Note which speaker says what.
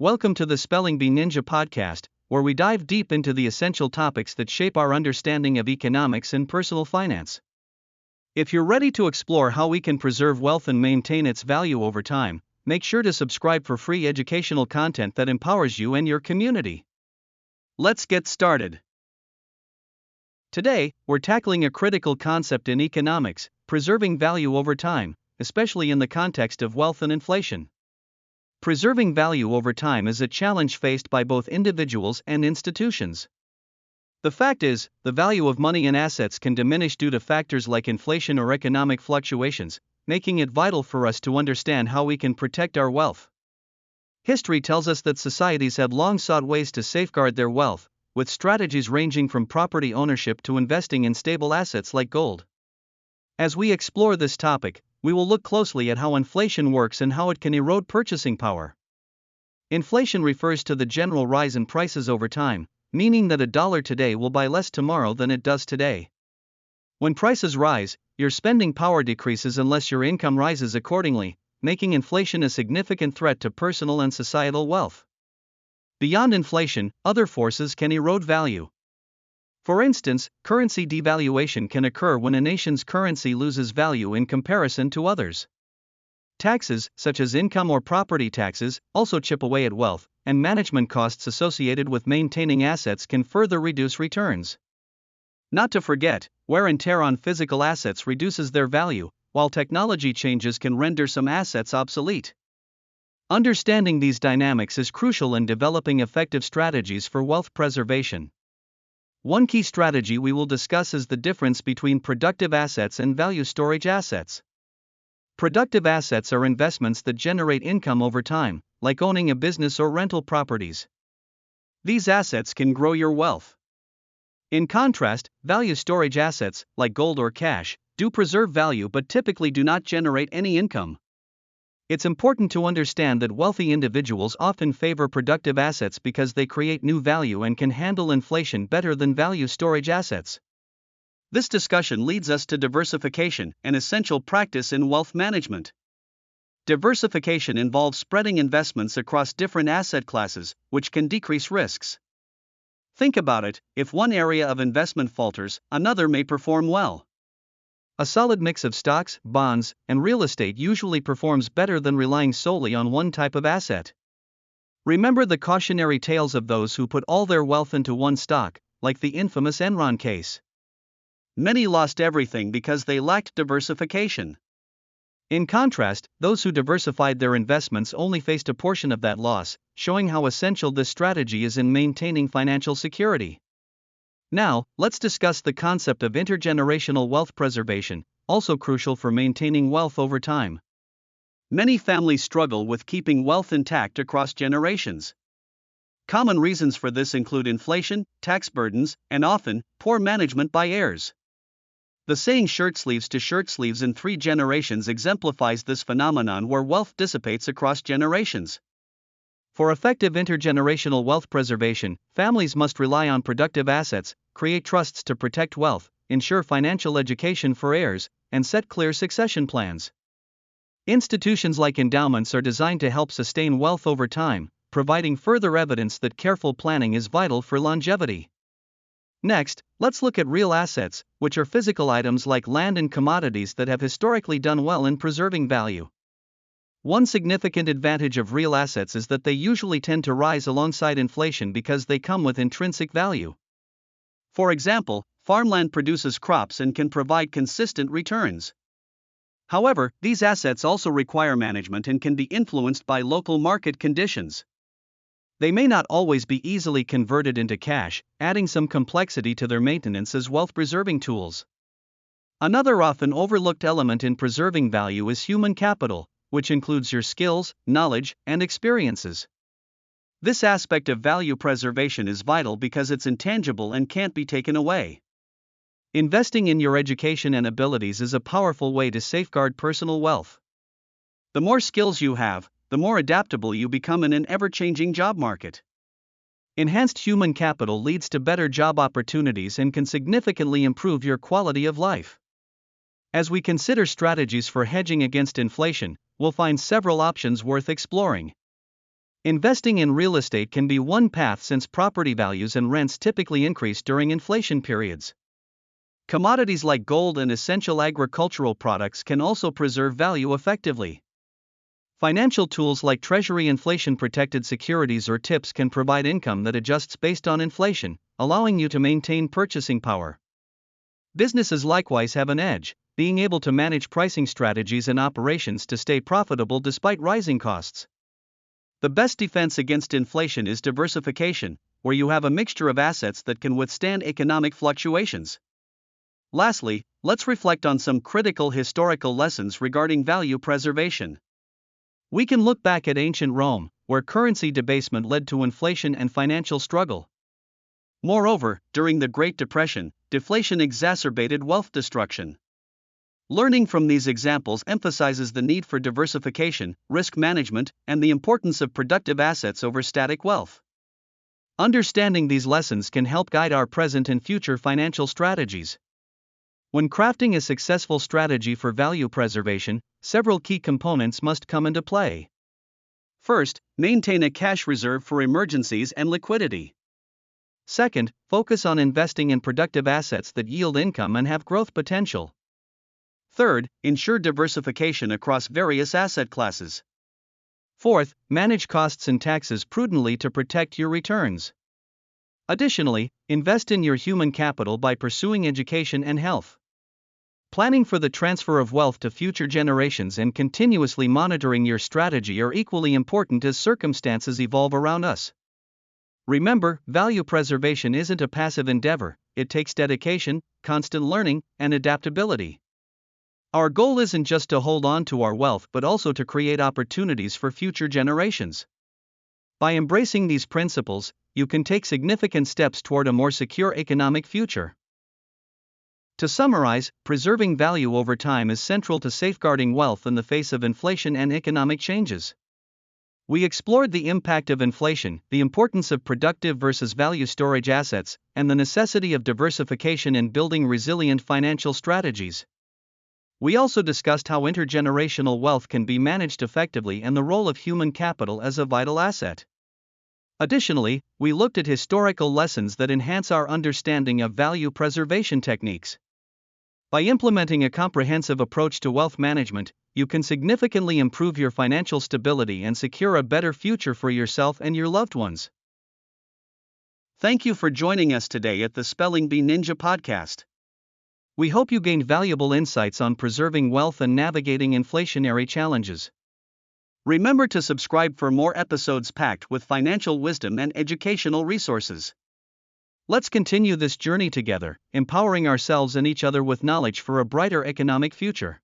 Speaker 1: Welcome to the Spelling Bee Ninja podcast, where we dive deep into the essential topics that shape our understanding of economics and personal finance. If you're ready to explore how we can preserve wealth and maintain its value over time, make sure to subscribe for free educational content that empowers you and your community. Let's get started. Today, we're tackling a critical concept in economics: preserving value over time, especially in the context of wealth and inflation. Preserving value over time is a challenge faced by both individuals and institutions. The fact is, the value of money and assets can diminish due to factors like inflation or economic fluctuations, making it vital for us to understand how we can protect our wealth. History tells us that societies have long sought ways to safeguard their wealth, with strategies ranging from property ownership to investing in stable assets like gold. As we explore this topic, we will look closely at how inflation works and how it can erode purchasing power. Inflation refers to the general rise in prices over time, meaning that a dollar today will buy less tomorrow than it does today. When prices rise, your spending power decreases unless your income rises accordingly, making inflation a significant threat to personal and societal wealth. Beyond inflation, other forces can erode value. For instance, currency devaluation can occur when a nation's currency loses value in comparison to others. Taxes, such as income or property taxes, also chip away at wealth, and management costs associated with maintaining assets can further reduce returns. Not to forget, wear and tear on physical assets reduces their value, while technology changes can render some assets obsolete. Understanding these dynamics is crucial in developing effective strategies for wealth preservation. One key strategy we will discuss is the difference between productive assets and value storage assets. Productive assets are investments that generate income over time, like owning a business or rental properties. These assets can grow your wealth. In contrast, value storage assets, like gold or cash, do preserve value but typically do not generate any income. It's important to understand that wealthy individuals often favor productive assets because they create new value and can handle inflation better than value storage assets. This discussion leads us to diversification, an essential practice in wealth management. Diversification involves spreading investments across different asset classes, which can decrease risks. Think about it: if one area of investment falters, another may perform well. A solid mix of stocks, bonds, and real estate usually performs better than relying solely on one type of asset. Remember the cautionary tales of those who put all their wealth into one stock, like the infamous Enron case. Many lost everything because they lacked diversification. In contrast, those who diversified their investments only faced a portion of that loss, showing how essential this strategy is in maintaining financial security. Now, let's discuss the concept of intergenerational wealth preservation, also crucial for maintaining wealth over time. Many families struggle with keeping wealth intact across generations. Common reasons for this include inflation, tax burdens, and often, poor management by heirs. The saying "shirt sleeves to shirt sleeves in 3 generations" exemplifies this phenomenon where wealth dissipates across generations. For effective intergenerational wealth preservation, families must rely on productive assets, create trusts to protect wealth, ensure financial education for heirs, and set clear succession plans. Institutions like endowments are designed to help sustain wealth over time, providing further evidence that careful planning is vital for longevity. Next, let's look at real assets, which are physical items like land and commodities that have historically done well in preserving value. One significant advantage of real assets is that they usually tend to rise alongside inflation because they come with intrinsic value. For example, farmland produces crops and can provide consistent returns. However, these assets also require management and can be influenced by local market conditions. They may not always be easily converted into cash, adding some complexity to their maintenance as wealth-preserving tools. Another often overlooked element in preserving value is human capital, which includes your skills, knowledge, and experiences. This aspect of value preservation is vital because it's intangible and can't be taken away. Investing in your education and abilities is a powerful way to safeguard personal wealth. The more skills you have, the more adaptable you become in an ever-changing job market. Enhanced human capital leads to better job opportunities and can significantly improve your quality of life. As we consider strategies for hedging against inflation, we'll find several options worth exploring. Investing in real estate can be one path since property values and rents typically increase during inflation periods. Commodities like gold and essential agricultural products can also preserve value effectively. Financial tools like Treasury inflation-protected securities or TIPS can provide income that adjusts based on inflation, allowing you to maintain purchasing power. Businesses likewise have an edge, being able to manage pricing strategies and operations to stay profitable despite rising costs. The best defense against inflation is diversification, where you have a mixture of assets that can withstand economic fluctuations. Lastly, let's reflect on some critical historical lessons regarding value preservation. We can look back at ancient Rome, where currency debasement led to inflation and financial struggle. Moreover, during the Great Depression, deflation exacerbated wealth destruction. Learning from these examples emphasizes the need for diversification, risk management, and the importance of productive assets over static wealth. Understanding these lessons can help guide our present and future financial strategies. When crafting a successful strategy for value preservation, several key components must come into play. First, maintain a cash reserve for emergencies and liquidity. Second, focus on investing in productive assets that yield income and have growth potential. Third, ensure diversification across various asset classes. Fourth, manage costs and taxes prudently to protect your returns. Additionally, invest in your human capital by pursuing education and health. Planning for the transfer of wealth to future generations and continuously monitoring your strategy are equally important as circumstances evolve around us. Remember, value preservation isn't a passive endeavor, it takes dedication, constant learning, and adaptability. Our goal isn't just to hold on to our wealth but also to create opportunities for future generations. By embracing these principles, you can take significant steps toward a more secure economic future. To summarize, preserving value over time is central to safeguarding wealth in the face of inflation and economic changes. We explored the impact of inflation, the importance of productive versus value storage assets, and the necessity of diversification in building resilient financial strategies. We also discussed how intergenerational wealth can be managed effectively and the role of human capital as a vital asset. Additionally, we looked at historical lessons that enhance our understanding of value preservation techniques. By implementing a comprehensive approach to wealth management, you can significantly improve your financial stability and secure a better future for yourself and your loved ones. Thank you for joining us today at the Spelling Bee Ninja podcast. We hope you gained valuable insights on preserving wealth and navigating inflationary challenges. Remember to subscribe for more episodes packed with financial wisdom and educational resources. Let's continue this journey together, empowering ourselves and each other with knowledge for a brighter economic future.